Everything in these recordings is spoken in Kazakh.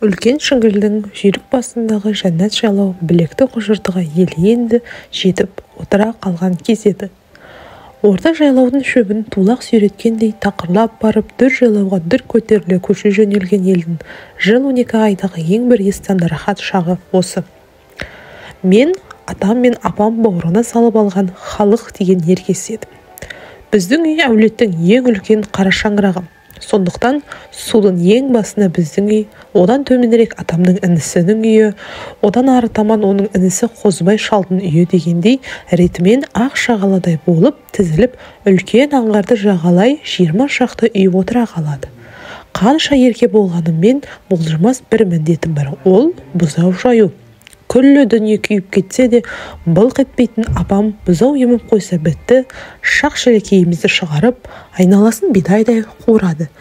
Үлкен шіңгілдің жүйрік басындағы жәннат жайлау білекті құжыртыға енді жетіп отыра қалған кез еді. Орта жайлаудың шөбін тулақ сүйреткендей тақырлап барып дүр жайлауға дүр көтеріле көше жөнелген елдің жыл 12 айдағы ең бір естен рахат шағы осы. Мен атам мен апам бауырына салып алған халық деген еркес едім. Біздің үй әулеттің ең үлкен қара шаңырағы. Сондықтан судың ең басына біздің үй, одан төменірек атамның інісінің үйі, одан ары таман оның інісі Қозыбай шалдың үйі дегендей ретімен ақ шағаладай болып тізіліп, үлкен аңғарды жағалай 20 шақты үй отыра қалады. Қанша ерке болғаныммен болжамас бір міндетім бар, ол бұзау жаю. Күллі дүние күйіп кетсе де, былқ етпейтін апам бұзау еміп қойса бітті, шақ-шелекейімізді шығарып, айналасын бидайдай қуырады.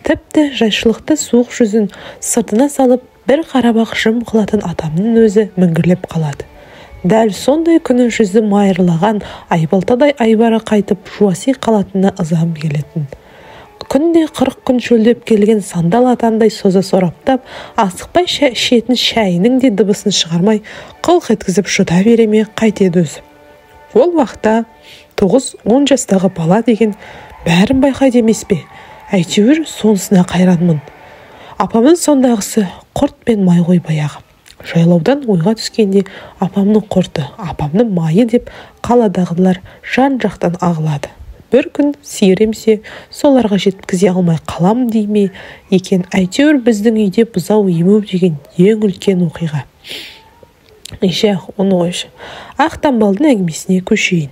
Тіпті жайшылықты суық жүзін сыртына салып, бір қарабақ жым қылатын атамның өзі мінгірлеп қалады. Дәл сондай күні жүзі майырлаған айбалтадай айбары қайтып жуаси қалатынына ызам келетін. Күнде 40 күн шөлдеп келген сандал атандай соза сораптап, асықпай ішетін шайының де дыбысын шығармай, қылқ еткізіп жұта береме қайтеді өзі. Ол уақытта 9-10 жастағы бала деген бәрін байқайды емес пе? Әйтеуір сонысына қайранмын. Апамның сондағысы құрт пен май ғой баяғы. Жайлаудан ойға түскенде апамның құрты, апамның майы деп қаладағылар жан жақтан ағылады. Бір күн сиіремсе, соларға жеткізе алмай қалам дейме екен. Әйтеуір біздің үйде бұзау ему деген ең үлкен оқиға. Оны қойшы. Ақ Дамбалдың әңгімесіне көшейін.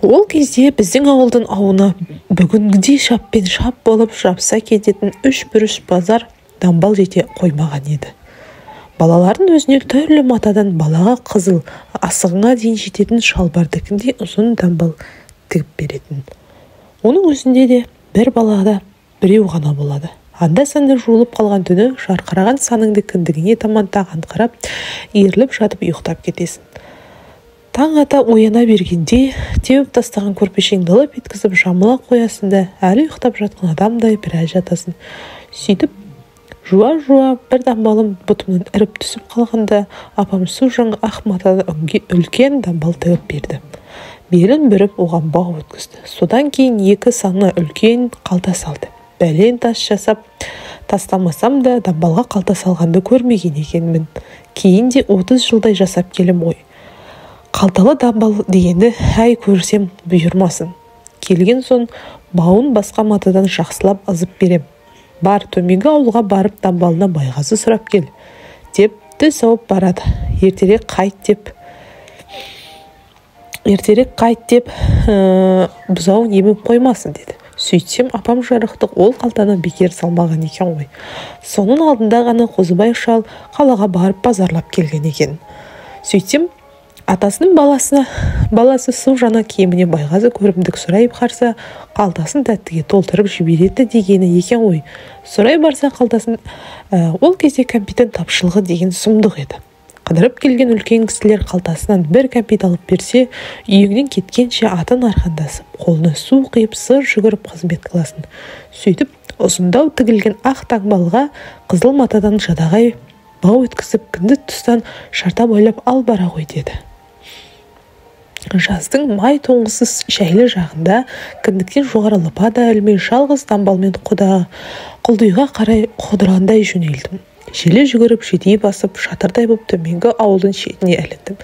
Ол кезде біздің ауылдың ауына бүгінгідей шаппен шап болып жапса кететін 3-1 базар дамбал жете қоймаған еді. Балалардың өзіне түрлі матадан балаға қызыл, асығыңа дейін жететін шалбардыкіндей ұзын дамбал тігіп беретін. Оның өзінде де бір балада біреу ғана болады. Анда-санда жуылып қалған түні жарқыраған саныңды кіндігіне таман қарап, иіріліп жатып ұйықтап кетесің. Таң ата ояна бергенде теуіп тастаған көрпешеңді лып еткізіп жамыла қоясында әлі ұйықтап жатқан адамдай біраз жатасың. Сөйтіп жуа-жуа бір дамбалым бұтымнан іріп түсіп қалғанда апам су жаңа ақ матада үлкен дамбал тігіп берді. Белін бүріп оған бау өткізді. Содан кейін 2 саны үлкен қалта салды. Бәлен тас жасап тастамасам да дамбалға қалта салғанды көрмеген екенмін. Кейін де 30 жылдай жасап келем ғой. Қалталы дамбал дегенді әй көрсем бұйырмасын. Келген соң бауын басқа матадан жақсылап азып берем. Бар, төменгі ауылға барып дамбалына байғазы сұрап кел, деп түс ауып барады. Ертерек қайт деп бұзауын еміп қоймасын деді. Сөйтсем апам жарықтық ол қалтаны бекер салмаған екен ғой. Соның алдында ғана Қозыбай шал қалаға барып базарлап келген екен. Сөйтсем атасының баласы су жаңа киіміне байғазы көрімдік сұрайып қарса, қалтасын тәттіге толтырып жібереді дегені екен ғой. Сұрай барса қалтасын, ол кезде кәмпиттің тапшылығы деген сұмдық еді. Қыдырып келген үлкен кісілер қалтасынан бір кәмпит алып берсе, үйіңнен кеткенше атын арқандасып, қолына су құйып сыр жүгіріп қызмет қыласын. Сөйтіп, ұзындау тігілген ақ таңбалға қызыл матадан жадағай бау өткізіп, кіндік тұстан шарта бойлап ал бара ғой деді. Жаздың май тоңғысыз шәйлі жағында кіндіктен жоғары лыпада ілмей жалғыз дамбалмен құлдыйға қарай қодырандай жөнелдім. Желе жүгіріп жетей басып, шатырдай боп төменгі ауылдың шетіне әліндім.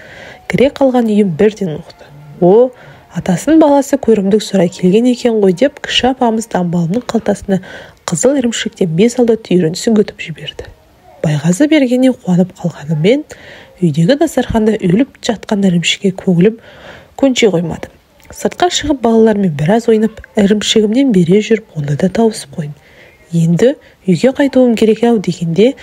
Кіре қалған үйім бірден ұқты. О, атасының баласы көрімдік сұрай келген екен ғой деп, кіші апамыз дамбалының қалтасына қызыл ірімшіктен 5 алды түйірін сүңгітіп жіберді. Байғазы бергеннен қуанып қалғаныммен, үйдегі дастарханда үйіліп жатқан ірімшікке көңілім көнше қоймады. Сыртқа шығып балалармен біраз ойнап, ірімшігімнен бере жүріп, онда да тауысып қойым. Енді үйге қайтуым керек ау дегенде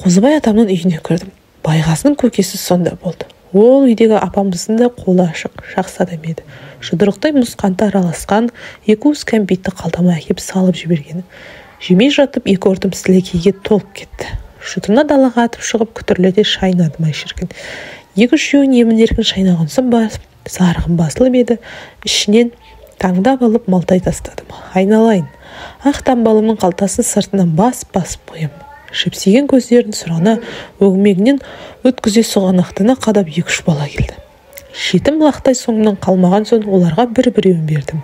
Қозыбай атамның үйіне кірдім. Байғазының көкесі сонда болды. Ол үйдегі апамыздың да қолы ашық, жақсы адам еді. Жұдырықтай мұзқанты араласқан 200 кәмпитті қалтама әкеп салып жібергені. Жемей жатып 2 ортым сілекейге толып кетті. Жұтына далаға атып шығып күтірлете шайнадым ай шіркін. 2-3 емін-еркін шайнаған соң зарығым басылып еді. Ішінен таңдап алып малтай тастадым. Айналайын. Ақ дамбалымның қалтасын сыртынан басып қоям. Шепсеген көздерін сұрана өңмегінен өткізе сұғанақтана қадап 2-3 бала келді. Жетім лақтай соңынан қалмаған соң оларға бір-біреуін бердім.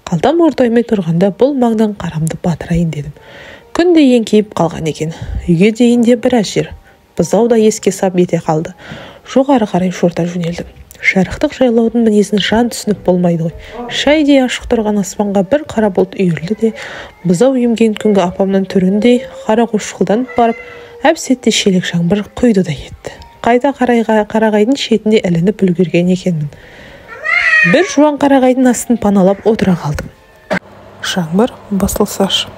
Қалтам ортаймай тұрғанда бұл маңнан қарамды батырайын дедім. Күн де еңкейіп қалған екен. Үйге дейін де біраз жер. Бұзау да еске сап ете қалды. Жоғары қарай шорта жөнелдім. Жарықтық жайлаудың мінезін жан түсініп болмайды ғой. Шайдей ашық тұрған аспанға бір қара бұлт үйірілді де, бұзау емген күнгі апамның түріндей қара қошқылданып барып, әп-сәтте шелек жаңбыр құйды да кетті. Қайта қарағайдың шетінде ілініп үлгерген екенмін. Бір жуан қарағайдың астын паналап отыра қалдым. Жаңбыр басылсашы.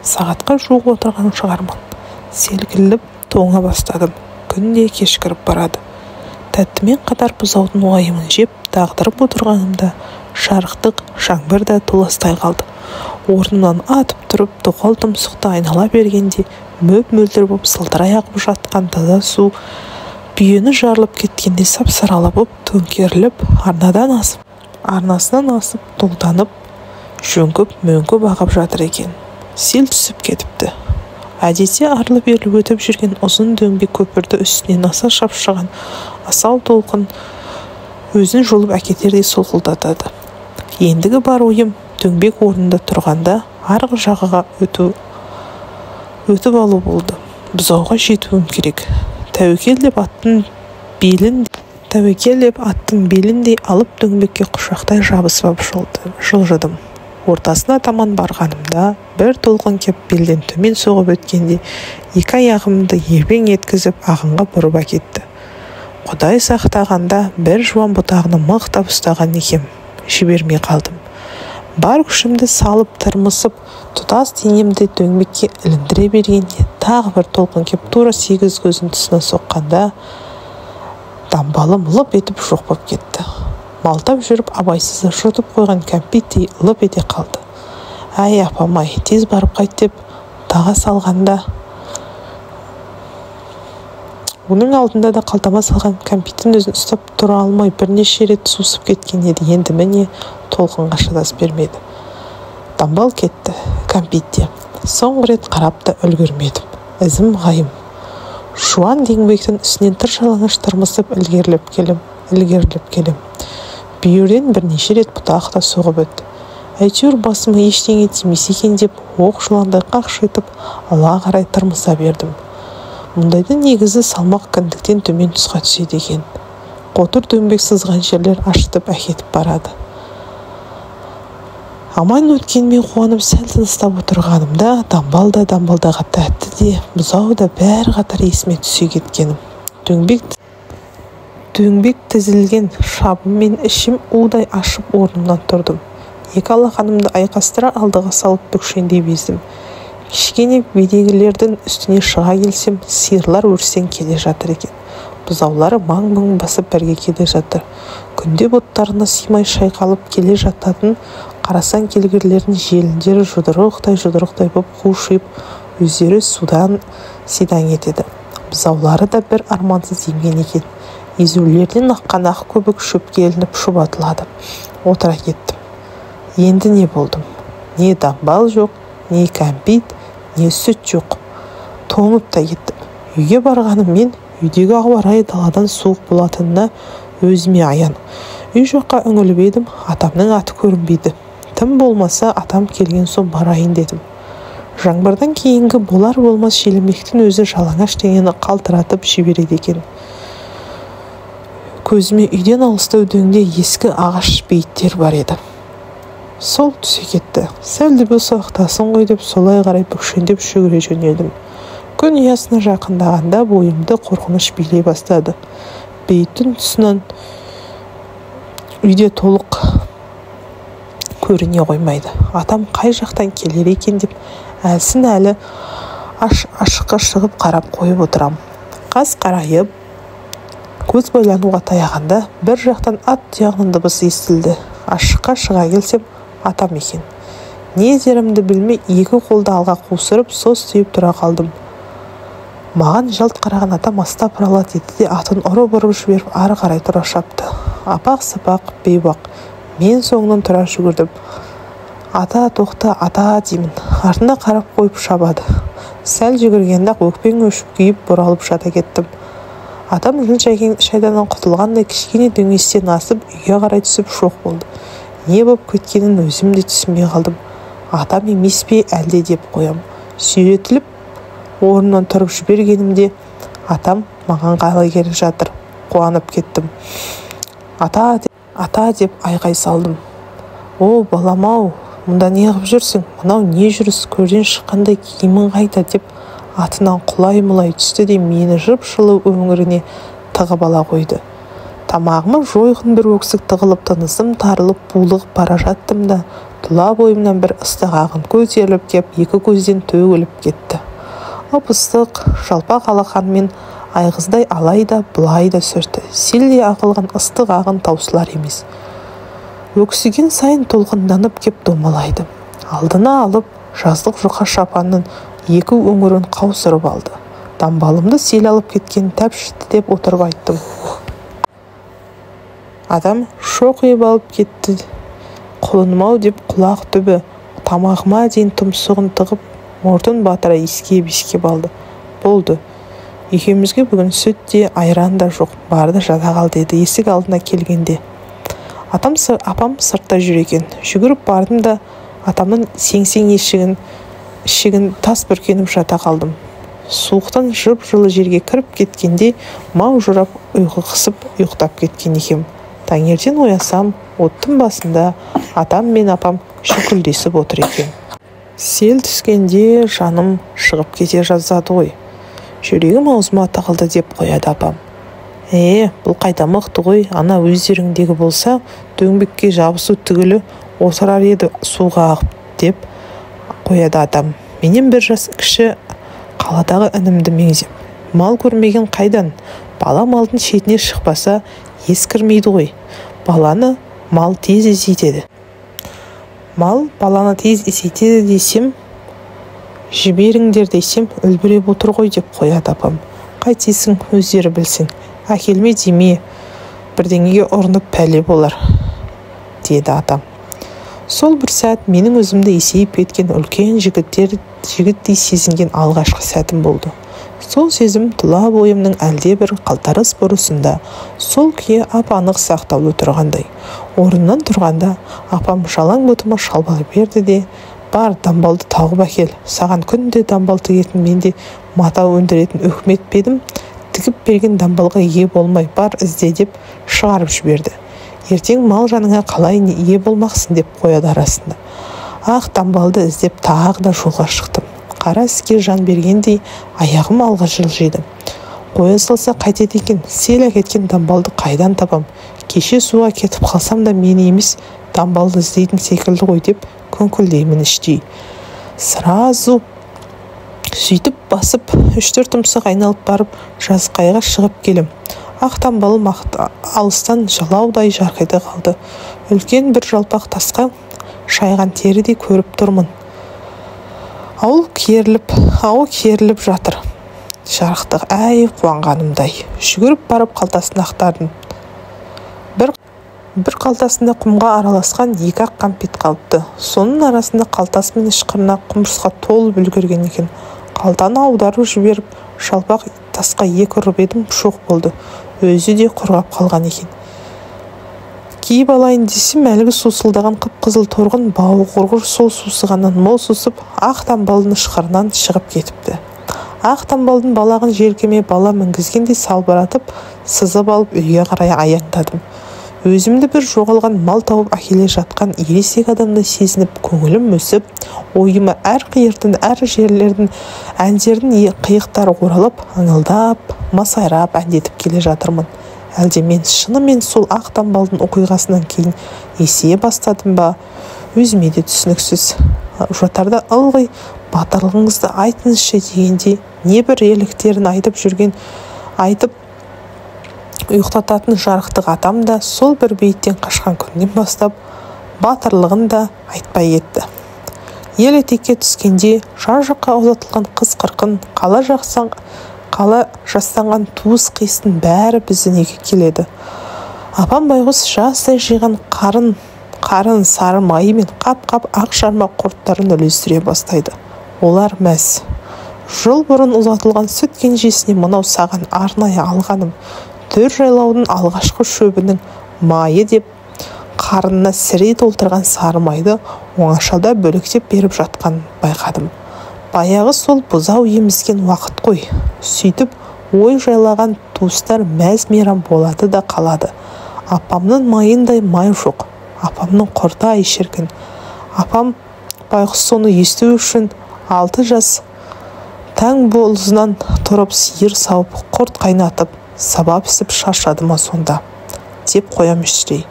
Сағатқа жуық отырған шығармын. Селкіліп тоңа бастадым. Күн де кешкіріп барады. Тәттімен қатар бұзаудың уайымын жеп тағдырып отырғанымда жарықтық жаңбыр да толастай қалды. Орнымнан атып тұрып тоқал тұмсықты айнала бергенде мөп-мөлдір боп сылдырай ағып жатқан таза су бүйені жарылып кеткенде сап-сарала боп төңкеріліп арнасынан асып толданып жөңкіп-мөңкіп ағып жатыр екен. Сел түсіп кетіпті. Әдетте арлы-берлі өтіп жүрген ұзын дөңбек көпірді үстінен аса шапшыған асау толқын өзін жұлып әкетердей солқылдатады. Ендігі бар ойым дөңбек орнында тұрғанда арғы жағаға өтіп алу болды. Бұзауға жетуім керек. Тәуекел деп аттың беліндей алып дөңбекке құшақтай жабысып жылжыдым. Ортасына таман барғанымда бір толқын кеп белден төмен соғып өткенде 2 аяғымды ербең еткізіп ағынға бұрып әкетті. Құдай сақтағанда бір жуан бұтағını мықтап ұстаған екем. Жібермей қалдым. Бар күшімді салып тырмысып, тұтас денемді дөңбекке іліндіре бергенде тағы бір толқын кеп тура 8 көзін тұсына соққанда дамбалым лып етіп жоқ боп кетті. Малтап жүріп абайсыз жұтып қойған кәмпиттей лып ете қалды. Әй апамай, тез барып қайт деп таға салғанда оның алдында да қалтама салған кәмпиттің өзін ұстап тұра алмай бірнеше рет сусып кеткен еді. Енді міне толқынға шыдас бермеді. Дамбал кетті, кәмпитте. Соңғы рет қарап та үлгермедім. Ізім ғайым. Жуан дөңбектің үстінен тыршалаңаш тырмысып ілгеріліп келем. Бүйірден бірнеше рет бұтақ та соғып өтті. Әйтеуір басыма ештеңе тимесе екен деп оқ жыландай қақшитып ала қарай тырмыса бердім. Мұндайда негізі салмақ кіндіктен төмен тұсқа түседі екен. Қотыр дөңбек сызған жерлер ашытып әкетіп барады. Аман өткенмен қуанып сәл тыныстап отырғанымда дамбалдаға тәтті де бұзау да бәрі қатар есіме түсе кеткенім. Дөңбек тізілген шабыммен ішім удай ашып орнымнан тұрдым. 2 алақанымды айқастыра алдыға салып бүкшеңдей бездім. Кішкене бедегілердің үстіне шыға келсем, сиырлар өрсен келе жатыр екен. Бұзаулары маң-мұң басып бірге келе жатыр. Күнде бұттарына симай шайқалып келе жататын қарасан келгірлердің желіндері жұдырықтай боп қушиып, өздері судан сидаң етеді. Бұзаулары да бір армансыз емген екен. Езулерден аққан ақ көбік шөпке ілініп шұбатылады. Отыра кеттім. Енді не болдым? Не дамбал жоқ, не кәмпит, не сүт жоқ. Тоңып та кеттім. Үйге барғаным мен үйдегі ауа райы даладан суық болатынына өзіме аян. Үй жаққа үңіліп едім, атамның аты көрінбейді. Тым болмаса атам келген соң барайын дедім. Жаңбырдан кейінгі болар-болмас желімектің өзі жалаңаш денені қалтыратып жібереді екен. Көзіме үйден алыстау дөңде ескі ағаш бейіттер бар еді. Сол түсе кетті. Сәлді болса ықтасын ғой деп солай қарай бүкшеңдеп жүгіре жөнелдім. Күн ұясына жақындағанда бойымды қорқыныш билей бастады. Бейіттің тұсынан үйде толық көріне қоймайды. Атам қай жақтан келер екен деп әлсін әлі ашыққа шығып қарап қойып отырам. Қас қарайып, көз байлануға таяғанда бір жақтан ат тұяғының дыбысы естілді. Ашыққа шыға келсем, атам екен. Не дерімді білмей 2 қолды алға қусырып, состиып тұра қалдым. Маған жалт қараған атам астапыралла деді де атын ұрып жіберіп ары қарай тұра шапты. Апақ-сапақ, бейбақ. Мен соңынан тұра жүгірдім. Ата, тоқта, ата деймін. Артына қарап қойып шабады. Сәл жүгіргенде өкпең өшіп күйіп бұралып жата кеттім. Атам жын шайданнан құтылғандай кішкене дөңестен асып үйге қарай түсіп шоқ болды. Не боп кеткенін өзім де түсінбей қалдым. Атам емес пе әлде деп қоям. Сүйретіліп орнынан тұрып жібергенімде атам маған қалай келе жатыр. Қуанып кеттім. Ата деп айқай салдым. О, балам-ау, мұнда не қып жүрсің? Мынау не жүріс, көрден шыққандай киімің қайда деп атынан құлай-мұлай түсті де мені жып-жылы өңіріне тығып ала қойды. Тамағыма жойғын бір өксік тығылып, тынысым тарылып, булығып бара жаттым да, тұла бойымнан бір ыстық ағын көтеріліп кеп, екі көзден төгіліп кетті. Ып-ыстық жалпақ алақанмен айғыздай алайда бұлайда сүртті. Селдей ағылған ыстық ағын таусылар емес. Өксіген сайын толқынданып кеп домалайды. Алдына алып, жаздық жұқа шапанның екі өңірін қаусырып алды. Дамбалымды сел алып кеткен тәпшітті деп отырып айттым. Адам шоқиып алып кетті. Құлынмау деп құлақ түбі, тамағыма дейін тұмсығын тығып, мұртын батыра иіскеп алды. Болды. Екеумізге бүгін сүт те, айран да жоқ, барды жата қал деді есік алдына келгенде. Апам сыртта жүр екен. Жүгіріп бардым да атамның сеңсең ішігін тас бүркеніп жата қалдым. Суықтан жып-жылы жерге кіріп кеткенде мау жұрап ұйқы қысып ұйықтап кеткен екем. Таңертең оясам, оттың басында атам мен апам шүкілдесіп отыр екен. Сел түскенде жаным шығып кете жаздады ғой. Жүрегім аузыма тығылды деп қояды апам. Бұл қайда мықты ғой, ана өздеріңдегі болса, дөңбекке жабысу түгілі отырар еді суға ағып деп қояды атам. Менен бір жас кіші қаладағы інімді меңзеп. Мал көрмеген қайдан? Бала малдың шетіне шықпаса, ескірмейді ғой. Баланы мал тез есейтеді. Мал баланы тез есейтеді десем, жіберіңдер десем, үлбіреп отыр ғой деп қояды апам. Қайтесің, өздері білсін. Әкелме деме, бірдеңеге ұрынып пәле болар, деді атам. Сол бір сәт менің өзімді есейіп кеткен үлкен жігіттей сезінген алғашқы сәтім болды. Сол сезім тұла бойымның әлде бір қалтарыс бұрысында, сол күйе ап-анық сақтаулы тұрғандай. Орнынан тұрғанда апам жалаң бұтыма шалбар берді де, бар, дамбалды тауып әкел. Саған күнде дамбал тігетін, менде мата өндіретін үкімет бедім, тігіп берген дамбалға ие болмай, бар ізде деп шығарып жіберді. Ертең мал жаныңа қалай ие болмақсың деп қояды арасында. Дамбалды іздеп тағы да жолға шықтым. Қара іске жан бергендей аяғым алға жылжиды. Қоя салса қайтеді екен, сел әкеткен дамбалды қайдан табам? Кеше суға кетіп қалсам да мені емес, дамбалды іздейтін секілді ғой деп көңкілдеймін іштей. Сразу сөйтіп басып, 3-4 тұмсық айналып барып, жазқайға шығып келем. Дамбалым алыстан жалаудай жарқайды қалды. Үлкен бір жалпақ тасқа шайған терідей көріп тұрмын. Ауыл керіліп жатыр. Жарықтық қуанғанымдай. Жүгіріп барып қалтасын ақтардым. Бір қалтасында құмға араласқан 2-ақ қампит қалыпты. Соның арасында қалтасы мен ышқырына құмырсқа толып үлгерген екен. Қалтаны аударып жіберіп, жалпақ тасқа ұрып едім, шоқ болды. Өзі де құрғап қалған екен. Киіп алайын десем, әлгі сусылдаған қып-қызыл торғын бауы құрғыр сол сусығаннан мол сусып, дамбалдың ышқырынан шығып кетіпті. Дамбалдың балағын желкеме бала мінгізгендей салбыратып, сызып алып үйге қарай аяңдадым. Өзімді бір жоғалған мал тауып әкеле жатқан ересек адамды сезініп, көңілім өсіп, ойыма әр қиырдың, әр жерлердің әндердің қиықтары оралып, аңылдап, масайрап әндетіп келе жатырмын. Әлде мен шынымен сол дамбалдың оқиғасынан кейін есейе бастадым ба? Өзіме де түсініксіз. Жотарда ылғи батырлығыңызды айтыңызшы дегенде, небір ерліктерін айтып ұйықтататын жарықтық атам да сол бір бейіттен қашқан күннен бастап батырлығын да айтпай кетті. Ел етекке түскенде жан-жаққа ұзатылған қыз қырқын, қала жастанған туыс қиыстың бәрі біздің үйге келеді. Апам байғұс жастай жиған қарын сары майы мен қап-қап ақ жарма құрттарын үлестіре бастайды. Олар мәз. Жыл бұрын ұзатылған сүт кенжесіне мынау саған арнайы алғаным. Төр жайлаудың алғашқы шөбінің майы деп қарынына сірей толтырған сары майды оңашалда бөлектеп беріп жатқан байқадым. Баяғы сол бұзау емізген уақыт қой. Сөйтіп ой жайлаған туыстар мәз-мейрам болады да қалады. Апамның майындай май жоқ. Апамның құрты ай шіркін. Апам байғұс соны есту үшін 6 жас таң болызынан тұрып сиыр сауып құрт қайнатып саба пісіп шаршады ма сонда, деп қоям іштей.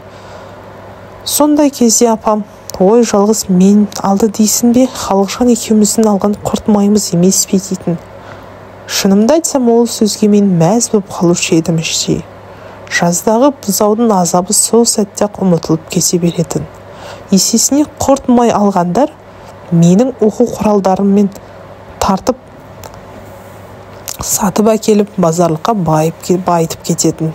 Сондай кезде апам, ой жалғыз мен алды дейсің бе, Халықжан екеуміздің алған құрт майымыз емес пе дейтін. Шынымды айтсам ол сөзге мен мәз болып қалушы едім іштей. Жаздағы бұзаудың азабы сол сәтте-ақ ұмытылып кете беретін. Есесіне құрт май алғандар менің оқу құралдарыммен тартып сатып әкеліп базарлыққа байытып кететін.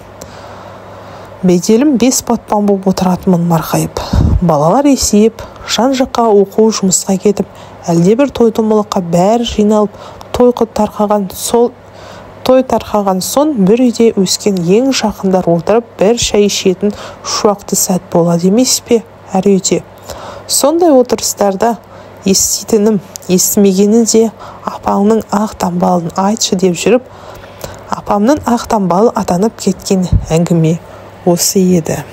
Беделім 5 батпан болып отыратынмын марқайып. Балалар есейіп, жан-жаққа оқу жұмысқа кетіп, әлдебір той-томалаққа бәрі жиналып, той тарқаған соң бір үйде өскен ең жақындар отырып, бір шай ішетін шуақты сәт болады емес пе әр үйде. Сондай отырыстарда еститінім, естімегені де апаңның ақ таңбалын айтшы деп жүріп, апамның ақ таңбалы атанып кеткен әңгіме осы еді.